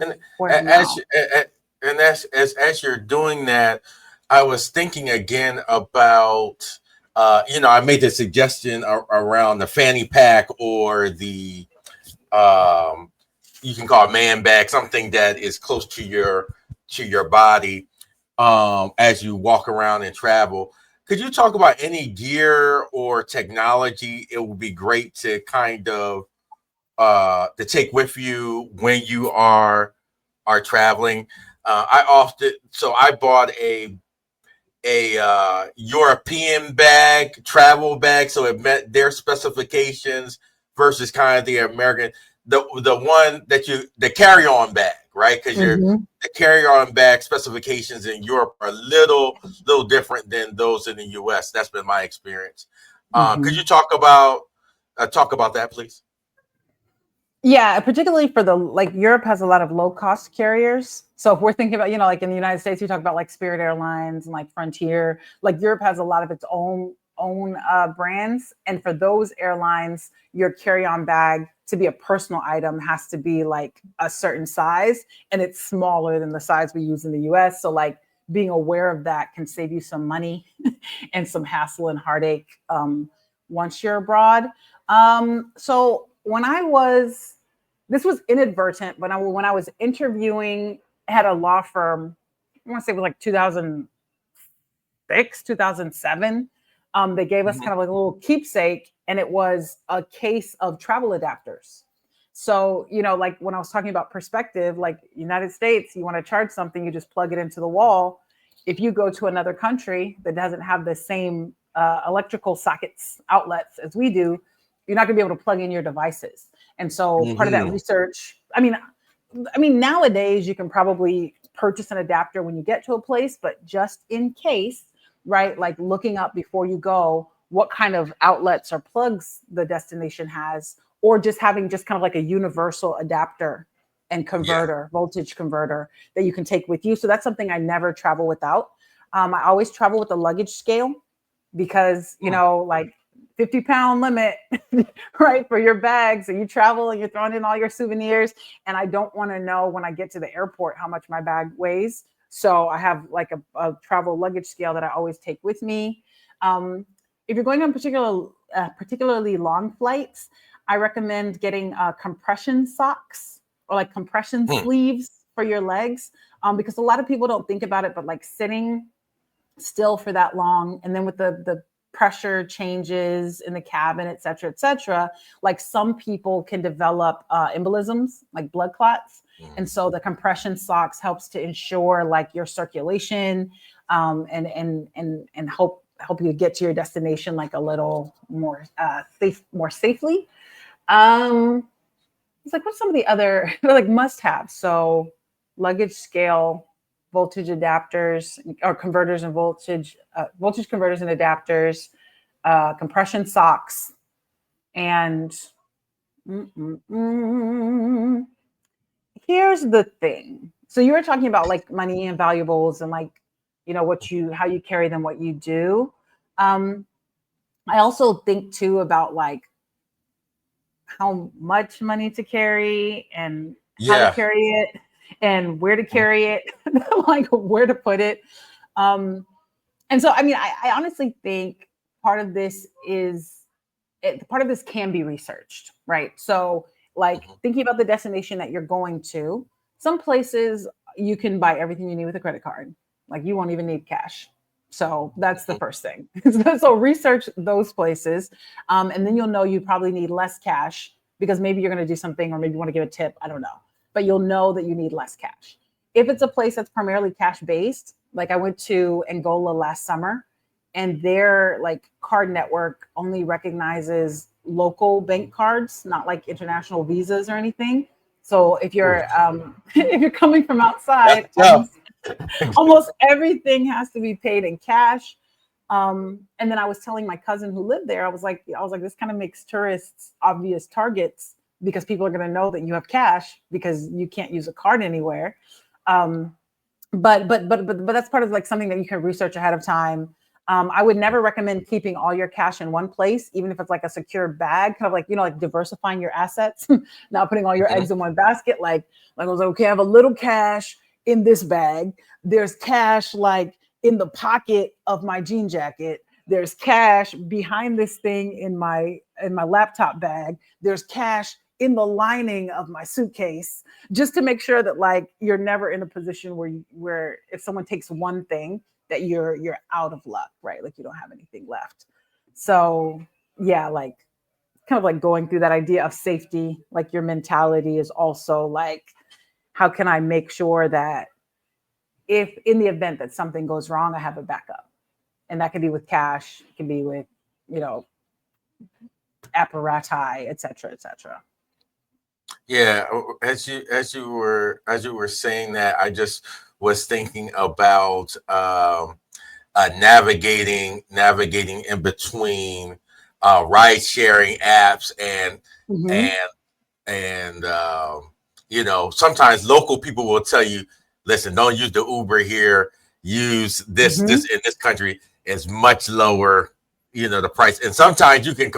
And as you're doing that, I was thinking again about, I made the suggestion around the fanny pack or the, you can call it man bag, something that is close to your body as you walk around and travel. Could you talk about any gear or technology it would be great to kind of to take with you when you are traveling? I bought a European bag, travel bag, so it met their specifications versus kind of the American, the one that the carry-on bag, right? Because Mm-hmm. the carry-on bag specifications in Europe are a little different than those in the U.S. That's been my experience. Could you talk about that, please? Yeah, particularly for Europe has a lot of low cost carriers. So if we're thinking about, like in the United States, we talk about like Spirit Airlines and like Frontier. Like Europe has a lot of its own brands, and for those airlines, your carry-on bag to be a personal item has to be like a certain size, and it's smaller than the size we use in the U.S. So like being aware of that can save you some money and some hassle and heartache once you're abroad. So this was inadvertent, but when I was interviewing at a law firm, I want to say it was like 2006, 2007. They gave us kind of like a little keepsake, and it was a case of travel adapters. So, like when I was talking about perspective, like United States, you want to charge something, you just plug it into the wall. If you go to another country that doesn't have the same electrical sockets outlets as we do, you're not going to be able to plug in your devices. And so part of that research, I mean, nowadays you can probably purchase an adapter when you get to a place, but just in case, right? Like looking up before you go, what kind of outlets or plugs the destination has, or just having just kind of like a universal adapter and converter, voltage converter that you can take with you. So that's something I never travel without. I always travel with a luggage scale because, like 50-pound limit, right, for your bag. So you travel and you're throwing in all your souvenirs. And I don't want to know when I get to the airport how much my bag weighs. So I have like a travel luggage scale that I always take with me. If you're going on particularly long flights, I recommend getting compression socks or like compression sleeves for your legs, because a lot of people don't think about it, but like sitting still for that long, and then with the pressure changes in the cabin, et cetera, like some people can develop embolisms, like blood clots. And so the compression socks helps to ensure like your circulation, and help you get to your destination like a little more safely. It's like, what's some of the other like must-have? So luggage scale, voltage adapters or converters and voltage converters and adapters, compression socks, and here's the thing. So you were talking about like money and valuables and like, how you carry them, what you do. I also think too about like how much money to carry and how to carry it and where to carry it, like where to put it. And so, I honestly think part of this can be researched, right? So like thinking about the destination that you're going to, some places you can buy everything you need with a credit card. Like you won't even need cash. So that's the first thing. So research those places. And then you'll know you probably need less cash because maybe you're going to do something, or maybe you want to give a tip. I don't know. But you'll know that you need less cash. If it's a place that's primarily cash based, like I went to Angola last summer, and their like card network only recognizes local bank cards, not like international visas or anything. So if you're if you're coming from outside, almost everything has to be paid in cash. And then I was telling my cousin who lived there, I was like, this kind of makes tourists obvious targets because people are going to know that you have cash because you can't use a card anywhere. But that's part of like something that you can research ahead of time. I would never recommend keeping all your cash in one place, even if it's like a secure bag, kind of like, like diversifying your assets, not putting all your eggs in one basket. Like I was like, okay, I have a little cash in this bag. There's cash like in the pocket of my jean jacket. There's cash behind this thing in my laptop bag. There's cash in the lining of my suitcase, just to make sure that like you're never in a position where if someone takes one thing that you're out of luck, right? Like you don't have anything left. So yeah, like kind of like going through that idea of safety, like your mentality is also like, how can I make sure that if in the event that something goes wrong, I have a backup, And that can be with cash, it can be with, apparati, et cetera, et cetera. Yeah, as you were saying that, I just was thinking about navigating in between ride sharing apps Mm-hmm. and and sometimes local people will tell you, listen, don't use the Uber here, use this Mm-hmm. in this country is much lower, the price. And sometimes you can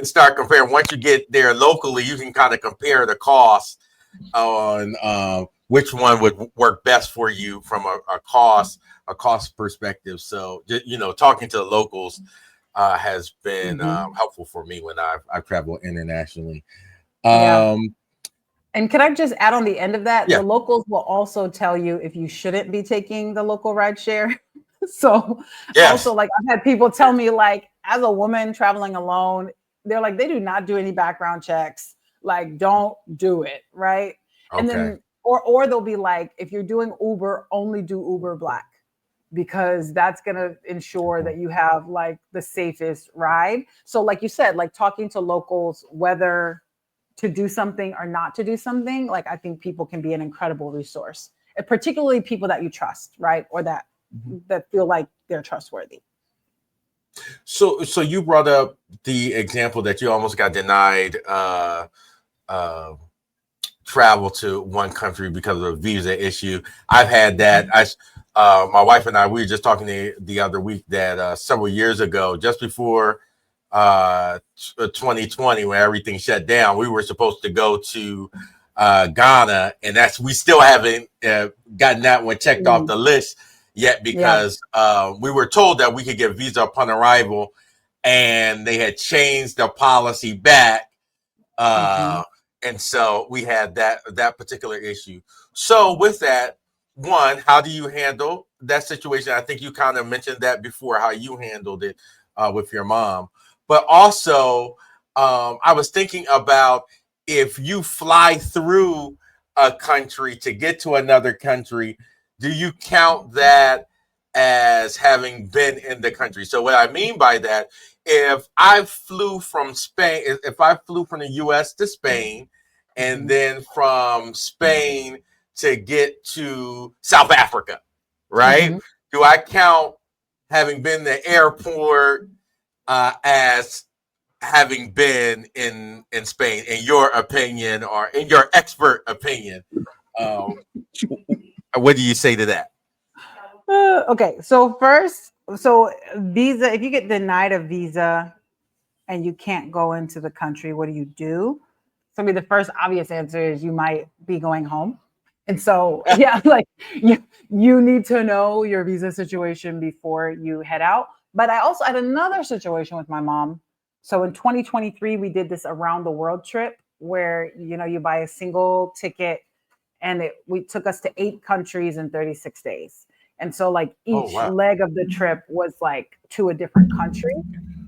start comparing. Once you get there locally, you can kind of compare the cost on which one would work best for you from a cost perspective. So talking to the locals has been Mm-hmm. helpful for me when I've traveled internationally. Yeah. um And can I just add on the end of that? yeah. The locals will also tell you if you shouldn't be taking the local ride share. So also, Yes. like, I've had people tell me, like, as a woman traveling alone, they're like, they do not do any background checks. Like, don't do it, right? And Okay. then or they'll be like, if you're doing Uber, only do Uber Black, because that's going to ensure that you have like the safest ride. So like you said, like talking to locals, whether to do something or not to do something, like I think people can be an incredible resource, and particularly people that you trust, right? Or that feel like they're trustworthy. So you brought up the example that you almost got denied uh, travel to one country because of a visa issue. I've had that. My wife and I, we were just talking the other week that several years ago, just before 2020, when everything shut down, we were supposed to go to Ghana, and we still haven't gotten that one checked off Mm, the list yet, yeah. because we were told that we could get a visa upon arrival, and they had changed the policy back. Mm-hmm. And so we had that particular issue. So with that, one, how do you handle that situation? I think you kind of mentioned that before, how you handled it with your mom. But also, I was thinking about, if you fly through a country to get to another country, do you count that as having been in the country? So what I mean by that, if I flew from Spain, if I flew from the US to Spain, and Mm-hmm. then from Spain to get to South Africa, right? Mm-hmm. Do I count having been in the airport as having been in Spain, in your opinion, or in your expert opinion? Um, what do you say to that? Okay, so first, visa, if you get denied a visa and you can't go into the country, what do you do? So, I mean, the first obvious answer is you might be going home. And so, yeah, like you need to know your visa situation before you head out. But I also had another situation with my mom. So in 2023, we did this around the world trip where, you buy a single ticket, and we took us to 8 countries in 36 days. And so like Oh each wow. leg of the trip was like to a different country.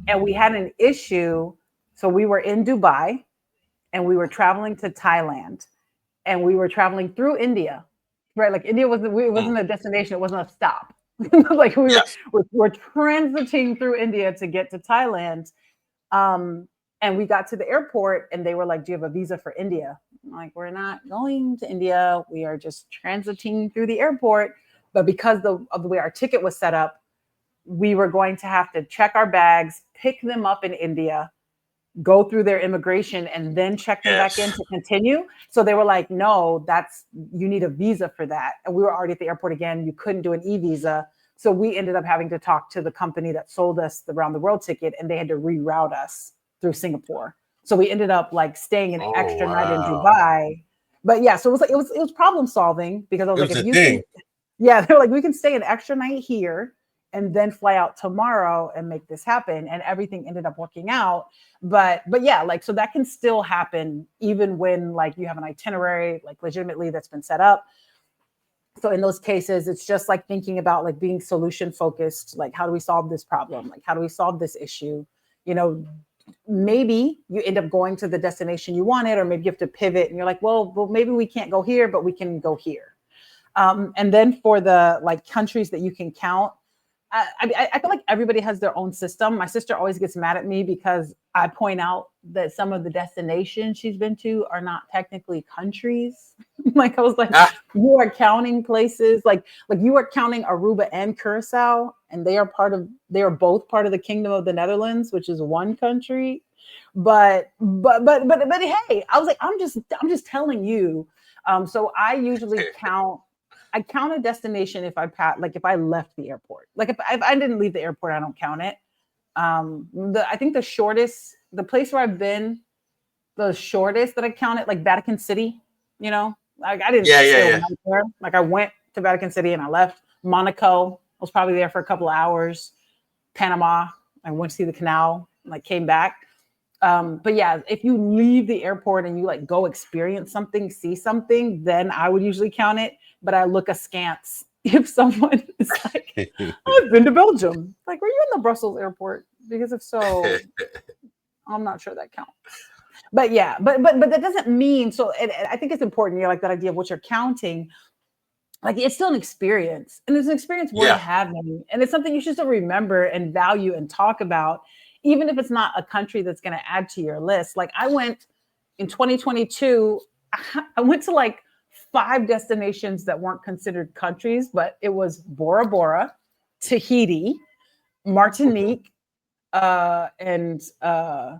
And we had an issue. So we were in Dubai and we were traveling to Thailand, and we were traveling through India, right? Like India it Mm. wasn't a destination, it wasn't a stop. Like Yes. we're transiting through India to get to Thailand. Um, and we got to the airport and they were like, do you have a visa for India? I'm like, we're not going to India. We are just transiting through the airport. But because of the way our ticket was set up, we were going to have to check our bags, pick them up in India, go through their immigration, and then check them back in Yes. to continue. So they were like, no, you need a visa for that. And we were already at the airport again. You couldn't do an e-visa. So we ended up having to talk to the company that sold us the round the world ticket, and they had to reroute us through Singapore. So we ended up like staying an Oh extra night in wow. Dubai. But yeah, so it was problem solving, because I was It like, was if a you can, thing. yeah, they're like, we can stay an extra night here and then fly out tomorrow and make this happen. And everything ended up working out. But yeah, like, so that can still happen even when like you have an itinerary, like legitimately that's been set up. So in those cases, it's just like thinking about like being solution focused. Like, how do we solve this problem? Like, how do we solve this issue? You know, maybe you end up going to the destination you wanted, or maybe you have to pivot and you're like, well, maybe we can't go here, but we can go here. And then for the like countries that you can count, I feel like everybody has their own system. My sister always gets mad at me because I point out that some of the destinations she's been to are not technically countries. Like I was like, Ah, you are counting places like you are counting Aruba and Curacao, and they are both part of the Kingdom of the Netherlands, which is one country. But hey, I was like, I'm just telling you. So I count a destination if I pass, like if I left the airport. Like if I didn't leave the airport, I don't count it. I think the place where I've been, the shortest that I counted, like Vatican City. You know, like I didn't yeah, yeah, stay yeah. overnight there. Like I went to Vatican City and I left. Monaco, I was probably there for a couple of hours. Panama, I went to see the canal, like came back. But yeah, if you leave the airport and you like go experience something, see something, then I would usually count it. But I look askance if someone is like, I've been to Belgium. Like, were you in the Brussels airport? Because if so, I'm not sure that counts. But yeah, but that doesn't mean so. I think it's important, like that idea of what you're counting. Like it's still an experience, and it's an experience worth Yeah. having, and it's something you should still remember and value and talk about, even if it's not a country that's going to add to your list. Like I went in 2022, I went to like 5 destinations that weren't considered countries, but it was Bora Bora, Tahiti, Mhm. Martinique, uh, and uh,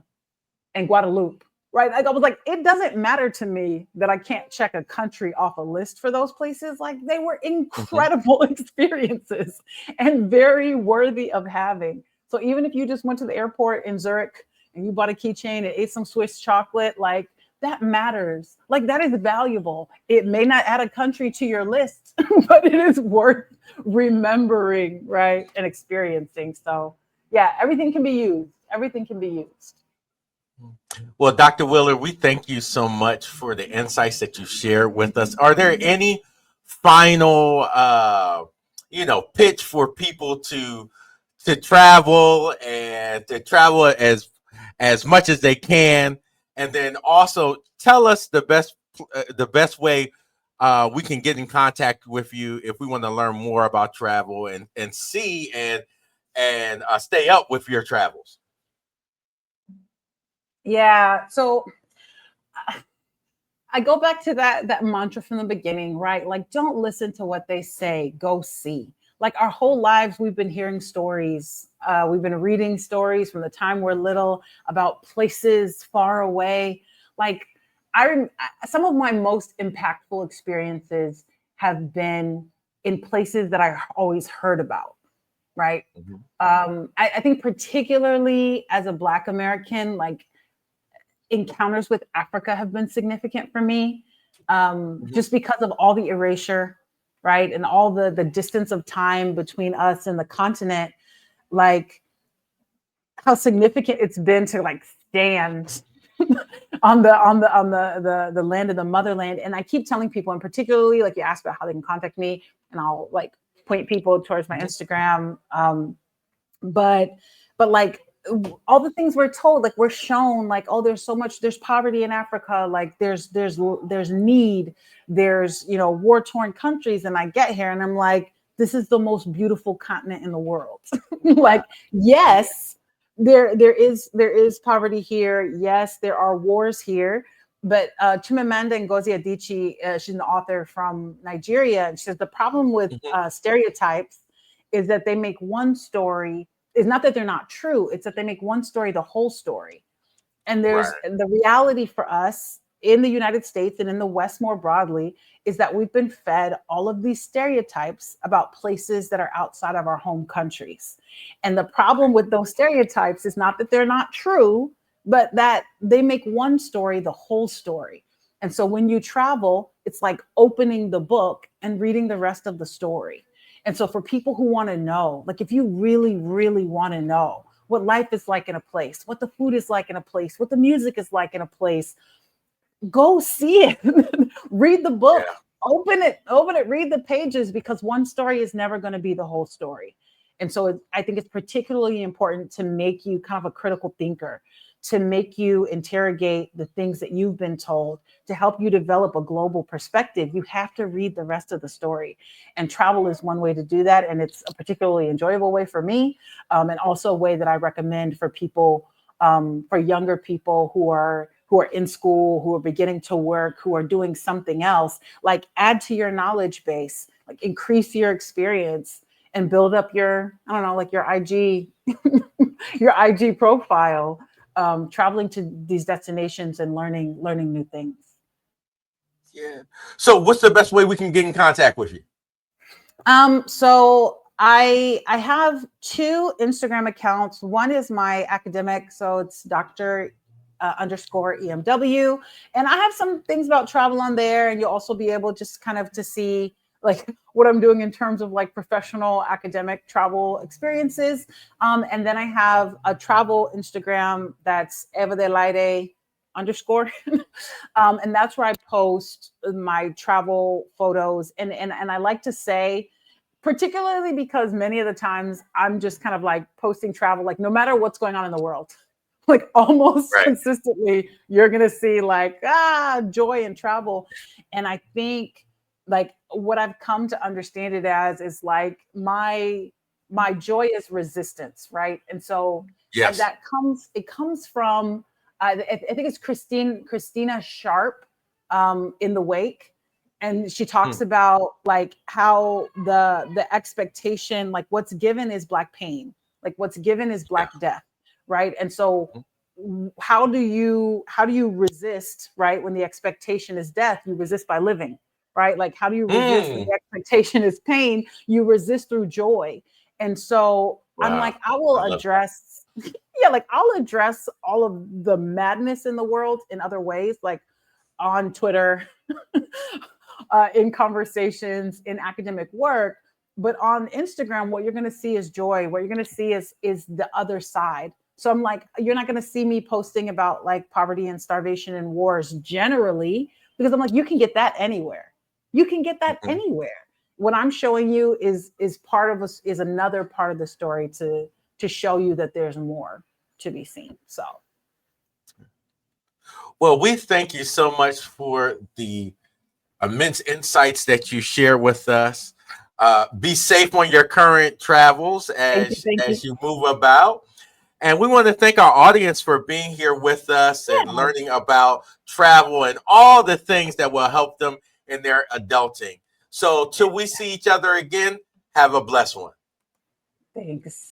and Guadeloupe. Right. Like I was like, it doesn't matter to me that I can't check a country off a list for those places. Like they were Mhm. incredible experiences and very worthy of having. So even if you just went to the airport in Zurich and you bought a keychain and ate some Swiss chocolate, like that matters. Like that is valuable. It may not add a country to your list, but it is worth remembering, right? And experiencing. So yeah, everything can be used. Everything can be used. Well, Dr. Willer, we thank you so much for the insights that you shared with us. Are there any final, pitch for people to travel and to travel as much as they can, and then also tell us the best way we can get in contact with you if we want to learn more about travel and see and stay up with your travels. Yeah. So I go back to that mantra from the beginning, right? Like, don't listen to what they say. Go see. Like our whole lives, we've been hearing stories. We've been reading stories from the time we're little about places far away. Like some of my most impactful experiences have been in places that I always heard about. Right. Mhm. I think particularly as a Black American, like encounters with Africa have been significant for me, Mhm. just because of all the erasure, right, and all the distance of time between us and the continent. Like how significant it's been to like stand on the land of the motherland. And I keep telling people, and particularly like you asked about how they can contact me, and I'll like point people towards my Mhm. Instagram. But like all the things we're told, like we're shown, like oh, there's poverty in Africa, like there's need, there's war torn countries, and I get here and I'm like, this is the most beautiful continent in the world. Wow. Like yes, there is poverty here. Yes, there are wars here. But Chimamanda Ngozi Adichie, she's an author from Nigeria, and she says the problem with Mhm. stereotypes is that they make one story, it's not that they're not true, it's that they make one story the whole story. And there's Right. the reality for us in the United States and in the West more broadly is that we've been fed all of these stereotypes about places that are outside of our home countries. And the problem with those stereotypes is not that they're not true, but that they make one story the whole story. And so when you travel, it's like opening the book and reading the rest of the story. And so for people who want to know, like if you really, really want to know what life is like in a place, what the food is like in a place, what the music is like in a place, go see it. Read the book, Yeah. open it, read the pages, because one story is never going to be the whole story. And so I think it's particularly important to make you kind of a critical thinker, to make you interrogate the things that you've been told, to help you develop a global perspective, you have to read the rest of the story. And travel is one way to do that. And it's a particularly enjoyable way for me, and also a way that I recommend for people, for younger people who are in school, who are beginning to work, who are doing something else. Like, add to your knowledge base, like increase your experience and build up your, I don't know, like your IG, your IG profile, traveling to these destinations and learning new things. Yeah. So what's the best way we can get in contact with you? So I have 2 Instagram accounts. One is my academic, so it's Dr. _ EMW. And I have some things about travel on there, and you'll also be able just kind of to see like what I'm doing in terms of like professional academic travel experiences. And then I have a travel Instagram that's Eva del Aire _ and that's where I post my travel photos. And I like to say, particularly because many of the times I'm just kind of like posting travel, like no matter what's going on in the world, like almost consistently, you're going to see like, joy in travel. And I think like what I've come to understand it as is like my joy is resistance. Right. And so and it comes from, I think it's Christina Sharp, in The Wake. And she talks about like how the expectation, like what's given is Black pain, like what's given is Black death, right? And so how do you resist, right? When the expectation is death, you resist by living, right? Like how do you resist when the expectation is pain? You resist through joy. And so I'm like, I will address, like I'll address all of the madness in the world in other ways, like on Twitter, in conversations, in academic work. But on Instagram, what you're going to see is joy. What you're going to see is the other side. So I'm like, you're not going to see me posting about like poverty and starvation and wars generally, because I'm like, you can get that anywhere. You can get that anywhere. What I'm showing you is part of us, is another part of the story to show you that there's more to be seen. So. Well, we thank you so much for the immense insights that you share with us. Be safe on your current travels as you move about. And we want to thank our audience for being here with us and learning about travel and all the things that will help them in their adulting. So till we see each other again, have a blessed one. Thanks.